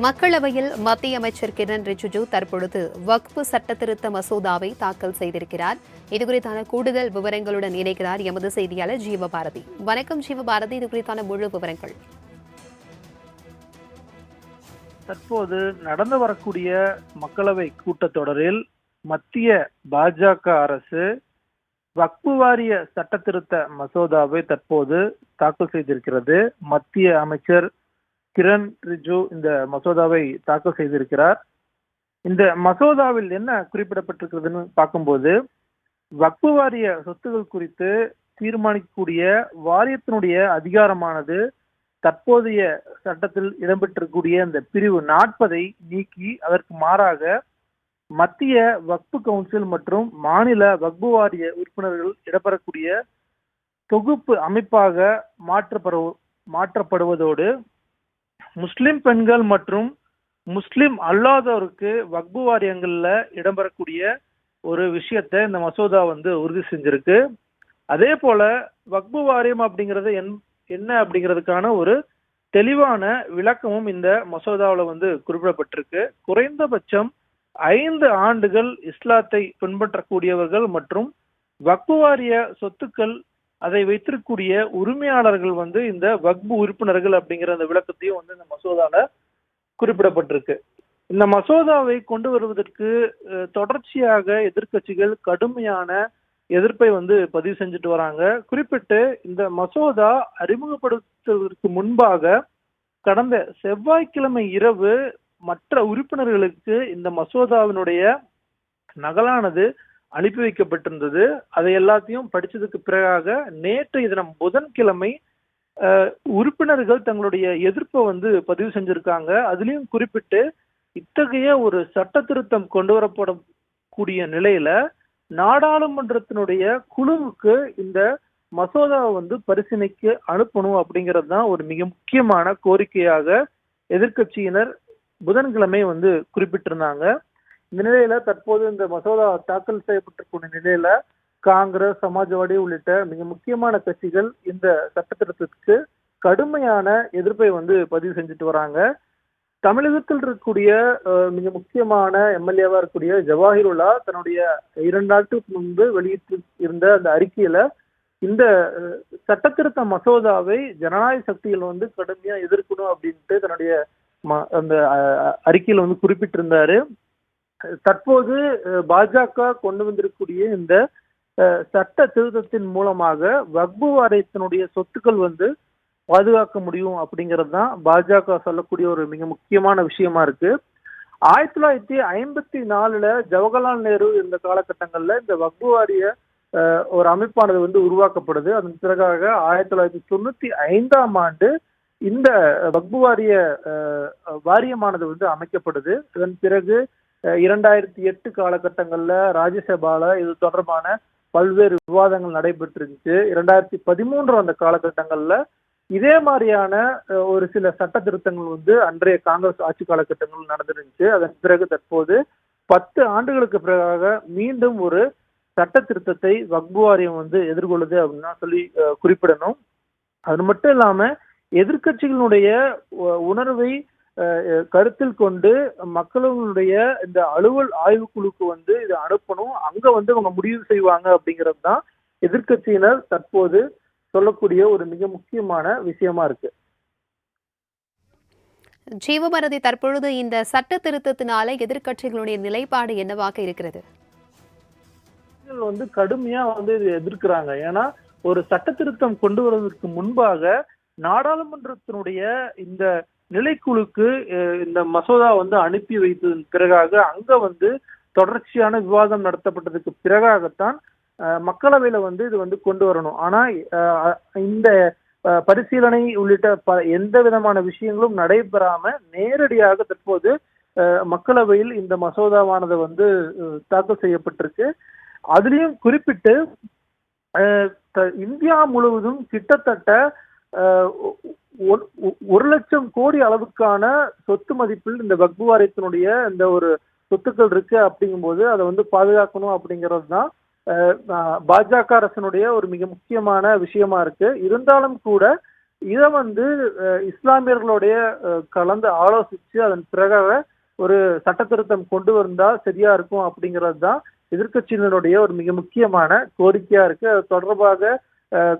மக்களவையில் மத்திய அமைச்சர் கிரண் ரிஜிஜு தற்பொழுது வக்ஃபு சட்டத்திருத்த மசோதாவை தாக்கல் செய்திருக்கிறார். இதுகுறித்தான கூடுதல் விவரங்களுடன் இணைக்கிறார் எமது செய்தியாளர் ஜீவபாரதி. வணக்கம் ஜீவபாரதி, இதுகுறித்தான முழு விவரங்கள். தற்போது நடந்து வரக்கூடிய மக்களவை கூட்டத்தொடரில் மத்திய பாஜக அரசு வக்ஃபு வாரிய சட்டத்திருத்த மசோதாவை தற்போது தாக்கல் செய்திருக்கிறது. மத்திய அமைச்சர் கிரண் ரிஜிஜு இந்த மசோதாவை தாக்கல் செய்திருக்கிறார். இந்த மசோதாவில் என்ன குறிப்பிடப்பட்டிருக்கிறதுன்னு பார்க்கும்போது, வக்ஃபு வாரிய சொத்துகள் குறித்து தீர்மானிக்கக்கூடிய வாரியத்தினுடைய அதிகாரமானது தற்போதைய சட்டத்தில் இடம்பெற்றிருக்கக்கூடிய இந்த பிரிவு 40 நீக்கி அதற்கு மாறாக மத்திய வக்ஃபு கவுன்சில் மற்றும் மாநில வக்ஃபு வாரிய உறுப்பினர்கள் இடம்பெறக்கூடிய தொகுப்பு அமைப்பாக மாற்றப்படுவதோடு முஸ்லிம் பெண்கள் மற்றும் முஸ்லிம் அல்லாதோருக்கு வக்ஃபு வாரியங்கள்ல இடம்பெறக்கூடிய ஒரு விஷயத்தை இந்த மசோதா உறுதி செஞ்சிருக்கு. அதே போல வக்ஃபு வாரியம் அப்படிங்கிறது என்ன அப்படிங்கிறதுக்கான ஒரு தெளிவான விளக்கமும் இந்த மசோதாவில் குறிப்பிடப்பட்டிருக்கு. குறைந்தபட்சம் 5 ஆண்டுகள் இஸ்லாத்தை பின்பற்றக்கூடியவர்கள் மற்றும் வக்ஃபு வாரிய சொத்துக்கள் அதை வைத்திருக்கக்கூடிய உரிமையாளர்கள் இந்த வக்ஃபு உறுப்பினர்கள் அப்படிங்கிற அந்த விளக்கத்தையும் இந்த மசோதால குறிப்பிடப்பட்டிருக்கு. இந்த மசோதாவை கொண்டு வருவதற்கு தொடர்ச்சியாக எதிர்க்கட்சிகள் கடுமையான எதிர்ப்பை பதிவு செஞ்சுட்டு வராங்க. குறிப்பிட்டு இந்த மசோதா அறிமுகப்படுத்துவதற்கு முன்பாக கடந்த செவ்வாய்க்கிழமை இரவு மற்ற உறுப்பினர்களுக்கு இந்த மசோதாவினுடைய நகலானது அனுப்பி வைக்கப்பட்டிருந்தது. அதை எல்லாத்தையும் படிச்சதுக்கு பிறகாக நேற்றைய தினம் புதன்கிழமை உறுப்பினர்கள் தங்களுடைய எதிர்ப்பை பதிவு செஞ்சிருக்காங்க. அதுலயும் குறிப்பிட்டு இத்தகைய ஒரு சட்ட திருத்தம் கொண்டு வரப்படக்கூடிய நிலையில நாடாளுமன்றத்தினுடைய குழுவுக்கு இந்த மசோதாவை பரிசீலனைக்கு அனுப்பணும் அப்படிங்கிறது தான் ஒரு மிக முக்கியமான கோரிக்கையாக எதிர்க்கட்சியினர் புதன்கிழமை குறிப்பிட்டிருந்தாங்க. இந்த நிலையில தற்போது இந்த மசோதா தாக்கல் செய்யப்பட்டிருக்கூடிய நிலையில காங்கிரஸ், சமாஜ்வாடி உள்ளிட்ட மிக முக்கியமான கட்சிகள் இந்த சட்ட திருத்தத்துக்கு கடுமையான எதிர்ப்பை பதிவு செஞ்சுட்டு வராங்க. தமிழகத்தில் இருக்கக்கூடிய மிக முக்கியமான எம்எல்ஏவா இருக்கக்கூடிய ஜவாஹிருல்லா தன்னுடைய 2 நாட்களுக்கு முன்பு வெளியிட்டு இருந்த அந்த அறிக்கையில இந்த சட்டத்திருத்த மசோதாவை ஜனநாயக சக்திகள் கடுமையா எதிர்க்கணும் அப்படின்ட்டு தன்னுடைய அந்த அறிக்கையில குறிப்பிட்டிருந்தாரு. தற்போது பாஜக கொண்டு வந்திருக்கக்கூடிய இந்த சட்ட திருத்தத்தின் மூலமாக வக்ஃபு வாரியத்தினுடைய சொத்துக்கள் பாதுகாக்க முடியும் அப்படிங்கிறது தான் பாஜக சொல்லக்கூடிய ஒரு மிக முக்கியமான விஷயமா இருக்கு. 1954 ஜவஹர்லால் நேரு இந்த காலகட்டங்கள்ல இந்த வக்ஃபு வாரிய ஒரு அமைப்பானது உருவாக்கப்படுது. அதன் பிறகாக 1995ஆம் ஆண்டு இந்த வக்ஃபு வாரிய வாரியமானது அமைக்கப்படுது. இதன் பிறகு 2008 காலகட்டங்கள்ல ராஜ்யசபால இது தொடர்பான பல்வேறு விவாதங்கள் நடைபெற்றிருந்துச்சு. 2013 அந்த காலகட்டங்கள்ல இதே மாதிரியான ஒரு சில சட்ட திருத்தங்கள் அன்றைய காங்கிரஸ் ஆட்சி காலகட்டங்கள் நடந்துருந்துச்சு. அதன் பிறகு தற்போது 10 ஆண்டுகளுக்கு பிறகாக மீண்டும் ஒரு சட்ட திருத்தத்தை வக்ஃபு வாரியம் எதிர்கொள்ளுது அப்படின்னு சொல்லி குறிப்பிடணும். அது மட்டும் இல்லாம எதிர்க்கட்சிகளுடைய உணர்வை கருத்தில் கொண்டு மக்களுடைய இந்த அலுவல் ஆய்வுக்குழுக்கு இதை அனுப்பணும், அங்க அவங்க முடிவு செய்வாங்க அப்படிங்கிறது தான் எதிர்க்கட்சியினர் தற்போது சொல்லக்கூடிய ஒரு மிக முக்கியமான விஷயமா இருக்கு. ஜீவபாரதி, தற்பொழுது இந்த சட்ட திருத்தத்தினால எதிர்க்கட்சிகளுடைய நிலைப்பாடு என்னவாக இருக்கிறது? கடுமையா இதை எதிர்க்கிறாங்க. ஏன்னா ஒரு சட்ட திருத்தம் கொண்டு வருவதற்கு முன்பாக நாடாளுமன்றத்தினுடைய இந்த நிலைக்குழுக்கு இந்த மசோதா அனுப்பி வைத்ததன் பிறகாக அங்க தொடர்ச்சியான விவாதம் நடத்தப்பட்டதுக்கு பிறகாகத்தான் மக்களவையில இது கொண்டு வரணும். ஆனா இந்த பரிசீலனை உள்ளிட்ட எந்த விதமான விஷயங்களும் நடைபெறாம நேரடியாக தற்போது மக்களவையில் இந்த மசோதாவானது தாக்கல் செய்யப்பட்டிருக்கு. அதுலயும் குறிப்பிட்டு இந்தியா முழுவதும் கிட்டத்தட்ட 1 லட்சம் கோடி அளவுக்கான சொத்து மதிப்பில் இந்த வக்ஃபு வாரியத்தினுடைய இந்த ஒரு சொத்துக்கள் இருக்கு. அப்படிங்கும்போது அதை பாதுகாக்கணும் அப்படிங்கிறது தான் பாஜக அரசினுடைய ஒரு மிக முக்கியமான விஷயமா இருக்கு. இருந்தாலும் கூட இதை வந்து இஸ்லாமியர்களுடைய கலந்து ஆலோசிச்சு அதன் பிறகாக ஒரு சட்ட திருத்தம் கொண்டு வந்தா சரியா இருக்கும் அப்படிங்கிறது தான் எதிர்க்கட்சியினருடைய ஒரு மிக முக்கியமான கோரிக்கையா இருக்கு. அது தொடர்பாக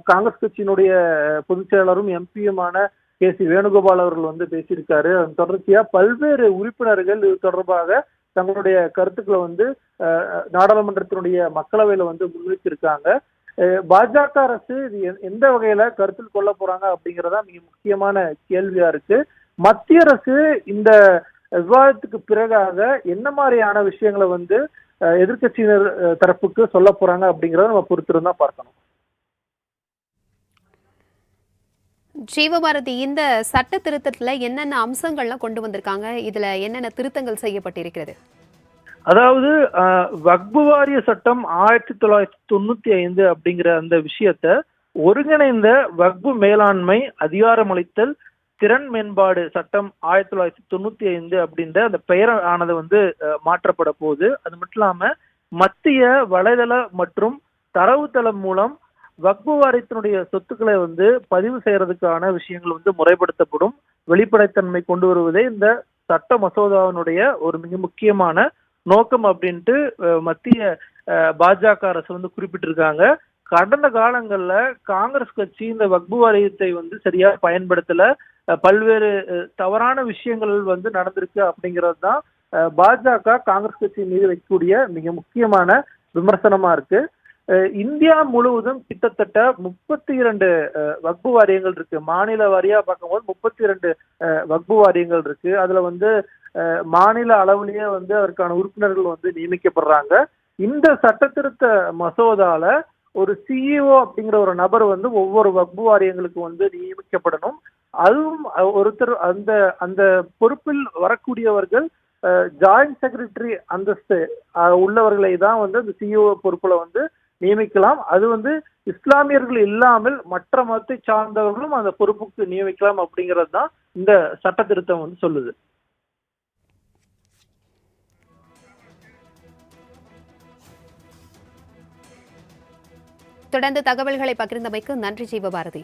காங்கிரஸ் கட்சியினுடைய பொதுச் செயலாளரும் எம்பியுமான கே.சி. வேணுகோபால் அவர்கள் வந்து பேசியிருக்காரு. அதன் தொடர்ச்சியா பல்வேறு உறுப்பினர்கள் இது தொடர்பாக தங்களுடைய கருத்துக்களை வந்து நாடாளுமன்றத்தினுடைய மக்களவையில வந்து முன்வைத்திருக்காங்க. பாஜக அரசு இது எந்த வகையில கருத்தில் கொள்ள போறாங்க அப்படிங்கறதா மிக முக்கியமான கேள்வியா இருக்கு. மத்திய அரசு இந்த விவாதத்துக்கு பிறகாக என்ன மாதிரியான விஷயங்களை வந்து எதிர்க்கட்சியினர் தரப்புக்கு சொல்ல போறாங்க அப்படிங்கறத நம்ம பொறுத்திருந்தா பார்க்கணும். ஜீவபாரதி, இந்த சட்ட திருத்தத்துல என்னென்ன அம்சங்கள்லாம் கொண்டு வந்திருக்காங்க? இதுல என்னென்ன திருத்தங்கள் செய்யப்பட்டிருக்கிறது? அதாவது வக்பு வாரிய சட்டம் 1995 அப்படிங்கிற அந்த விஷயத்த ஒருங்கிணைந்த வக்பு மேலாண்மை அதிகாரமளித்தல் திறன் மேம்பாடு சட்டம் 1995 அப்படின்ற அந்த பெயர் ஆனது வந்து மாற்றப்பட போகுது. அது மட்டும் இல்லாம மத்திய வலைதள மற்றும் தரவுத்தளம் மூலம் வக்பு வாரியத்தினுடைய சொத்துக்களை வந்து பதிவு செய்யறதுக்கான விஷயங்கள் வந்து முறைப்படுத்தப்படும். வெளிப்படைத்தன்மை கொண்டு வருவதே இந்த சட்ட மசோதாவினுடைய ஒரு மிக முக்கியமான நோக்கம் அப்படின்ட்டு மத்திய பாஜக அரசு வந்து குறிப்பிட்டிருக்காங்க. கடந்த காலங்கள்ல காங்கிரஸ் கட்சி இந்த வக்பு வாரியத்தை வந்து சரியா பயன்படுத்தல, பல்வேறு தவறான விஷயங்கள் வந்து நடந்திருக்கு அப்படிங்கிறது தான் பாஜக காங்கிரஸ் கட்சி மீது வைக்கக்கூடிய மிக முக்கியமான விமர்சனமா இருக்கு. இந்தியா முழுவதும் கிட்டத்தட்ட 32 வக்பு வாரியங்கள் இருக்கு. மாநில வாரியா பார்க்கும்போது 32 வக்பு வாரியங்கள் இருக்கு. அதுல வந்து மாநில அளவுலயே வந்து அதற்கான உறுப்பினர்கள் வந்து நியமிக்கப்படுறாங்க. இந்த சட்ட திருத்த மசோதால ஒரு சிஇஓ அப்படிங்கிற ஒரு நபர் வந்து ஒவ்வொரு வக்பு வாரியங்களுக்கு வந்து நியமிக்கப்படணும். அதுவும் ஒருத்தர் அந்த அந்த பொறுப்பில் வரக்கூடியவர்கள் ஜாயிண்ட் செக்ரட்டரி அந்தஸ்து உள்ளவர்களை தான் வந்து அந்த சிஇஓ பொறுப்புல வந்து நியமிக்கலாம். அது வந்து இஸ்லாமியர்கள் இல்லாமல் மற்ற மதத்தை சார்ந்தவர்களும் அந்த பொறுப்புக்கு நியமிக்கலாம் அப்படிங்கிறது தான் இந்த சட்ட திருத்தம் வந்து சொல்லுது. தொடர்ந்து தகவல்களை பகிர்ந்தமைக்கு நன்றி ஜீவபாரதி.